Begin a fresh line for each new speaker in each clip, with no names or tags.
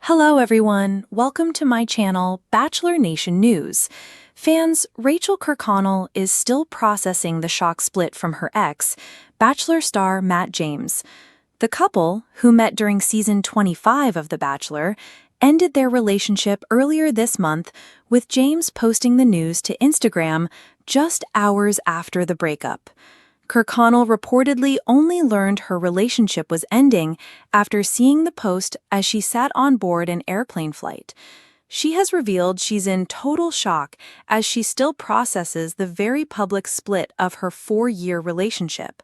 Hello everyone, welcome to my channel, Bachelor Nation News. Fans, Rachael Kirkconnell is still processing the shock split from her ex, Bachelor star Matt James. The couple, who met during season 25 of The Bachelor, ended their relationship earlier this month, with James posting the news to Instagram just hours after the breakup. Kirkconnell reportedly only learned her relationship was ending after seeing the post as she sat on board an airplane flight. She has revealed she's in total shock as she still processes the very public split of her 4-year relationship.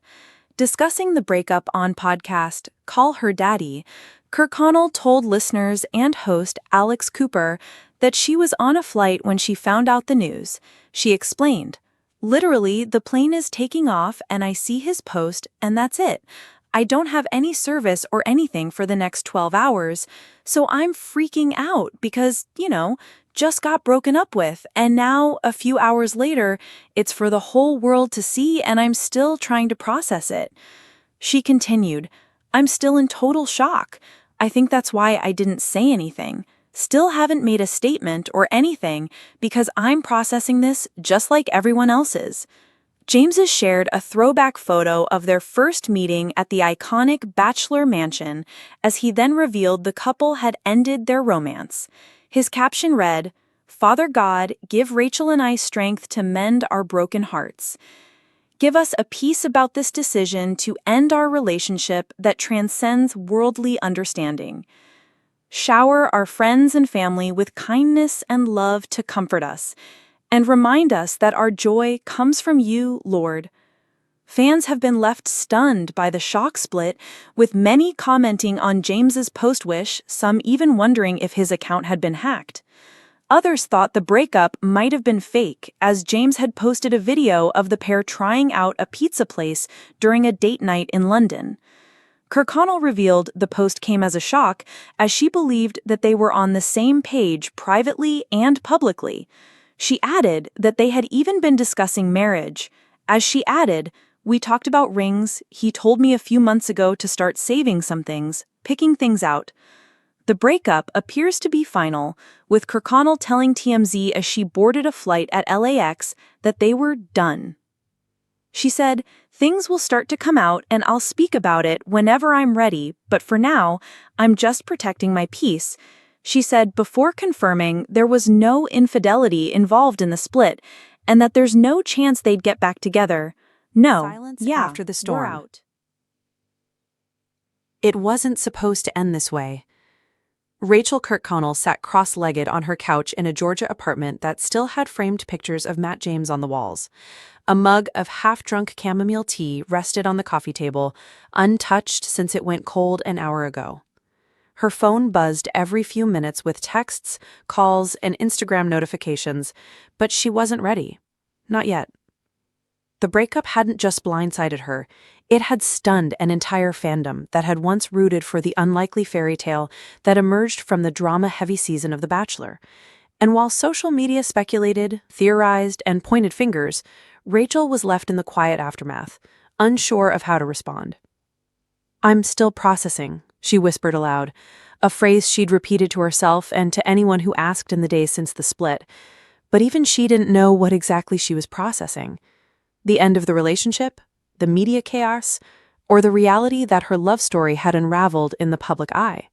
Discussing the breakup on podcast Call Her Daddy, Kirkconnell told listeners and host Alex Cooper that she was on a flight when she found out the news. She explained, "Literally, the plane is taking off and I see his post and that's it. I don't have any service or anything for the next 12 hours, so I'm freaking out because, just got broken up with, and now, a few hours later, it's for the whole world to see and I'm still trying to process it." She continued, "I'm still in total shock. I think that's why I didn't say anything. Still haven't made a statement or anything because I'm processing this just like everyone else is." James has shared a throwback photo of their first meeting at the iconic Bachelor mansion as he then revealed the couple had ended their romance. His caption read, "Father God, give Rachael and I strength to mend our broken hearts. Give us a peace about this decision to end our relationship that transcends worldly understanding. Shower our friends and family with kindness and love to comfort us, and remind us that our joy comes from you, Lord." Fans have been left stunned by the shock split, with many commenting on James's post wish, some even wondering if his account had been hacked. Others thought the breakup might have been fake, as James had posted a video of the pair trying out a pizza place during a date night in London. Kirkconnell revealed the post came as a shock, as she believed that they were on the same page privately and publicly. She added that they had even been discussing marriage. As she added, "We talked about rings, he told me a few months ago to start saving some things, picking things out." The breakup appears to be final, with Kirkconnell telling TMZ as she boarded a flight at LAX that they were done. She said, "Things will start to come out and I'll speak about it whenever I'm ready, but for now, I'm just protecting my peace." She said before confirming there was no infidelity involved in the split and that there's no chance they'd get back together.
After the storm.
We're out.
It wasn't supposed to end this way. Rachael Kirkconnell sat cross-legged on her couch in a Georgia apartment that still had framed pictures of Matt James on the walls. A mug of half-drunk chamomile tea rested on the coffee table, untouched since it went cold an hour ago. Her phone buzzed every few minutes with texts, calls, and Instagram notifications, but she wasn't ready. Not yet. The breakup hadn't just blindsided her, it had stunned an entire fandom that had once rooted for the unlikely fairy tale that emerged from the drama-heavy season of The Bachelor. And while social media speculated, theorized, and pointed fingers, Rachael was left in the quiet aftermath, unsure of how to respond. "I'm still processing," she whispered aloud, a phrase she'd repeated to herself and to anyone who asked in the days since the split. But even she didn't know what exactly she was processing. The end of the relationship, the media chaos, or the reality that her love story had unraveled in the public eye.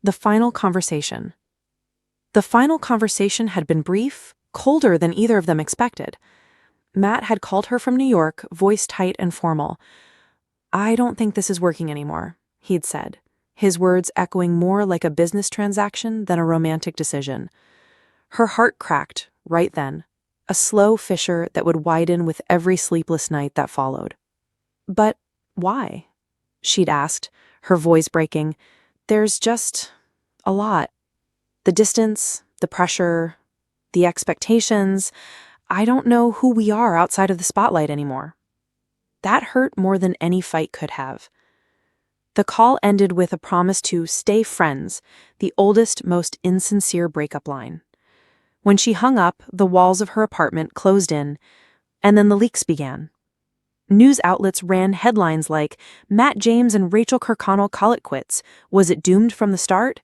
The final conversation. The final conversation had been brief, colder than either of them expected. Matt had called her from New York, voice tight and formal. "I don't think this is working anymore," he'd said, his words echoing more like a business transaction than a romantic decision. Her heart cracked right then, a slow fissure that would widen with every sleepless night that followed. "But why?" she'd asked, her voice breaking. "There's just a lot. The distance, the pressure, the expectations. I don't know who we are outside of the spotlight anymore." That hurt more than any fight could have. The call ended with a promise to stay friends, the oldest, most insincere breakup line. When she hung up, the walls of her apartment closed in, and then the leaks began. News outlets ran headlines like, "Matt James and Rachael Kirkconnell call it quits. Was it doomed from the start?"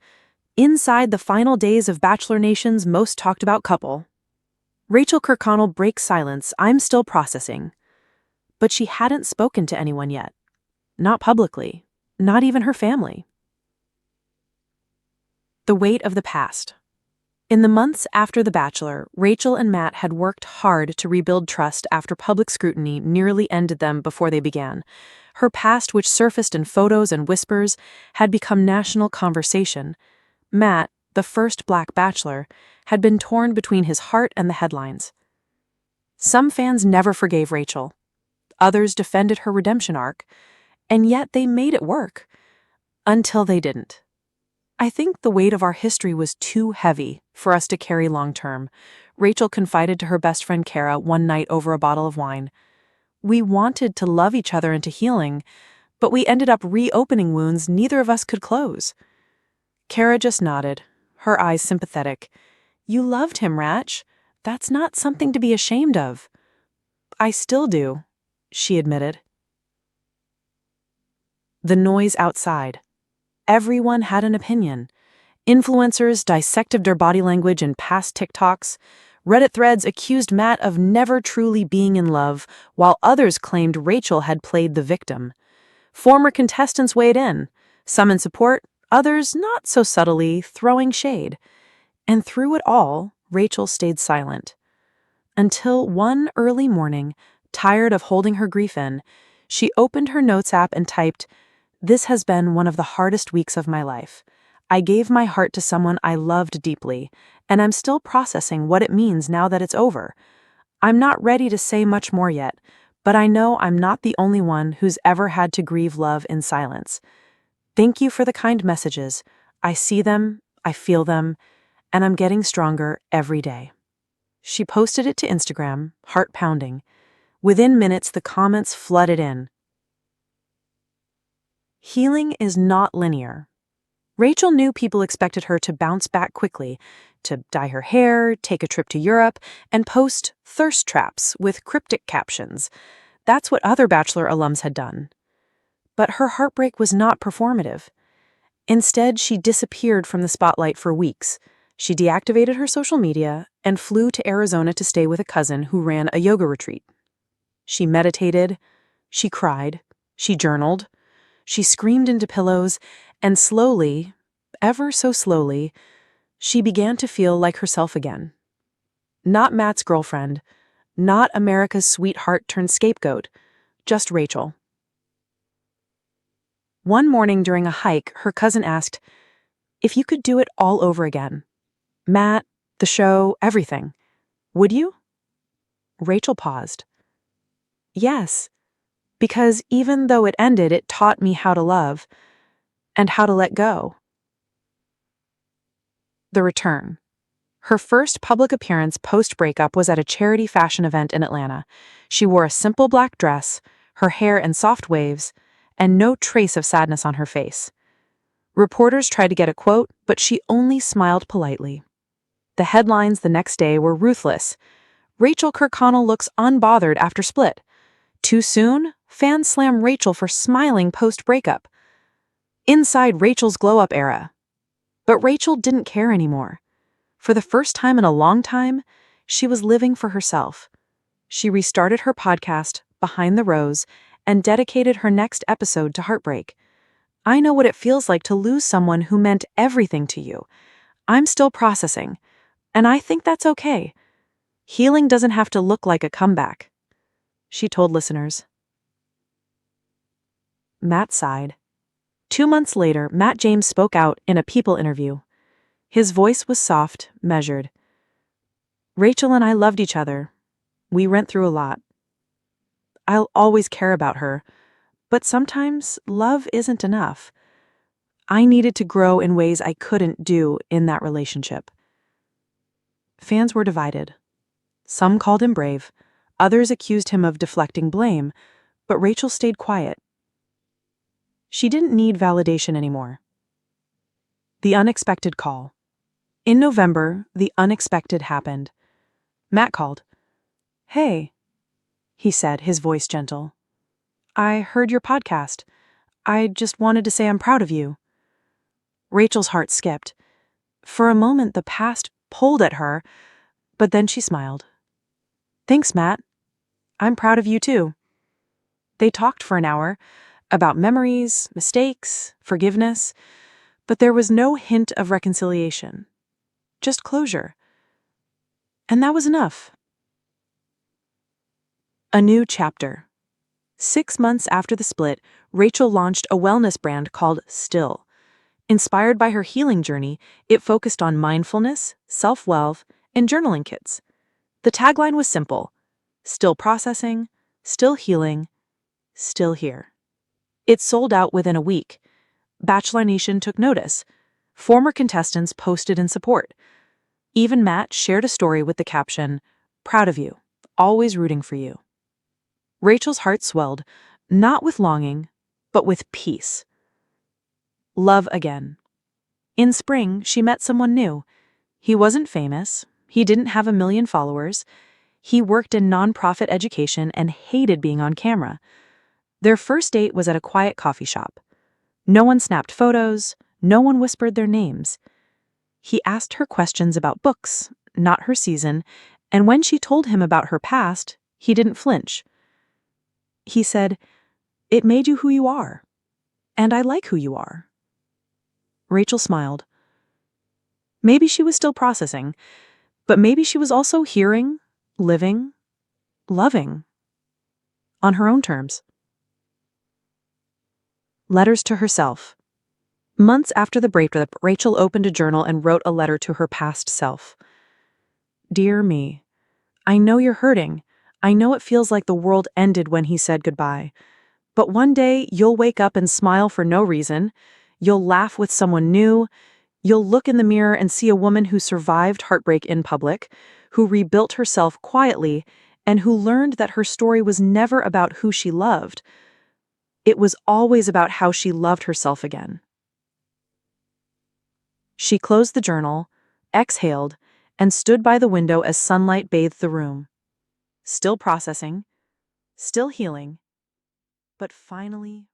Inside the final days of Bachelor Nation's most talked about couple. Rachael Kirkconnell breaks silence. "I'm still processing." But she hadn't spoken to anyone yet. Not publicly. Not even her family. The weight of the past. In the months after The Bachelor, Rachael and Matt had worked hard to rebuild trust after public scrutiny nearly ended them before they began. Her past, which surfaced in photos and whispers, had become national conversation. Matt, the first Black Bachelor, had been torn between his heart and the headlines. Some fans never forgave Rachael. Others defended her redemption arc, and yet they made it work. Until they didn't. "I think the weight of our history was too heavy for us to carry long-term," Rachael confided to her best friend Kara one night over a bottle of wine. "We wanted to love each other into healing, but we ended up reopening wounds neither of us could close." Kara just nodded, her eyes sympathetic. "You loved him, Rach. That's not something to be ashamed of." "I still do," she admitted. The noise outside. Everyone had an opinion. Influencers dissected their body language in past TikToks. Reddit threads accused Matt of never truly being in love, while others claimed Rachael had played the victim. Former contestants weighed in, some in support, others not so subtly, throwing shade. And through it all, Rachael stayed silent. Until one early morning, tired of holding her grief in, she opened her notes app and typed, "This has been one of the hardest weeks of my life. I gave my heart to someone I loved deeply, and I'm still processing what it means now that it's over. I'm not ready to say much more yet, but I know I'm not the only one who's ever had to grieve love in silence. Thank you for the kind messages. I see them, I feel them, and I'm getting stronger every day." She posted it to Instagram, heart pounding. Within minutes, the comments flooded in. Healing is not linear. Rachael knew people expected her to bounce back quickly, to dye her hair, take a trip to Europe, and post thirst traps with cryptic captions. That's what other Bachelor alums had done. But her heartbreak was not performative. Instead, she disappeared from the spotlight for weeks. She deactivated her social media and flew to Arizona to stay with a cousin who ran a yoga retreat. She meditated, she cried, she journaled, she screamed into pillows, and slowly, ever so slowly, she began to feel like herself again. Not Matt's girlfriend, not America's sweetheart turned scapegoat, just Rachael. One morning during a hike, her cousin asked, "If you could do it all over again, Matt, the show, everything, would you?" Rachael paused. "Yes, because even though it ended, it taught me how to love and how to let go." The return. Her first public appearance post-breakup was at a charity fashion event in Atlanta. She wore a simple black dress, her hair in soft waves, and no trace of sadness on her face. Reporters tried to get a quote, but she only smiled politely. The headlines the next day were ruthless. "Rachael Kirkconnell looks unbothered after split." "Too soon? Fans slam Rachael for smiling post-breakup." "Inside Rachael's glow-up era." But Rachael didn't care anymore. For the first time in a long time, she was living for herself. She restarted her podcast, Behind the Rose, and dedicated her next episode to heartbreak. "I know what it feels like to lose someone who meant everything to you. I'm still processing, and I think that's okay. Healing doesn't have to look like a comeback," she told listeners. Matt sighed. 2 months later, Matt James spoke out in a People interview. His voice was soft, measured. "Rachael and I loved each other. We went through a lot. I'll always care about her, but sometimes love isn't enough. I needed to grow in ways I couldn't do in that relationship." Fans were divided. Some called him brave, others accused him of deflecting blame, but Rachael stayed quiet. She didn't need validation anymore. The unexpected call. In November, the unexpected happened. Matt called. "Hey," he said, his voice gentle. I heard your podcast. I just wanted to say I'm proud of you. Rachel's heart skipped. For a moment, the past pulled at her, but then she smiled. Thanks, Matt. I'm proud of you too. They talked for an hour about memories, mistakes, forgiveness, but there was no hint of reconciliation. Just closure. And that was enough. A new chapter. 6 months after the split, Rachel launched a wellness brand called Still. Inspired by her healing journey, it focused on mindfulness, self-love, and journaling kits. The tagline was simple: still processing, still healing, still here. It sold out within a week. Bachelor Nation took notice. Former contestants posted in support. Even Matt shared a story with the caption, "Proud of you, always rooting for you." Rachel's heart swelled, not with longing, but with peace. Love again. In spring, she met someone new. He wasn't famous. He didn't have 1 million followers. He worked in nonprofit education and hated being on camera. Their first date was at a quiet coffee shop. No one snapped photos. No one whispered their names. He asked her questions about books, not her season, and when she told him about her past, he didn't flinch. He said, "It made you who you are, and I like who you are." Rachel smiled. Maybe she was still processing, but maybe she was also hearing, living, loving, on her own terms. Letters to herself. Months after the breakup, Rachel opened a journal and wrote a letter to her past self. Dear me, I know you're hurting. I know it feels like the world ended when he said goodbye. But one day, you'll wake up and smile for no reason. You'll laugh with someone new. You'll look in the mirror and see a woman who survived heartbreak in public, who rebuilt herself quietly, and who learned that her story was never about who she loved. It was always about how she loved herself again. She closed the journal, exhaled, and stood by the window as sunlight bathed the room. Still processing, still healing, but finally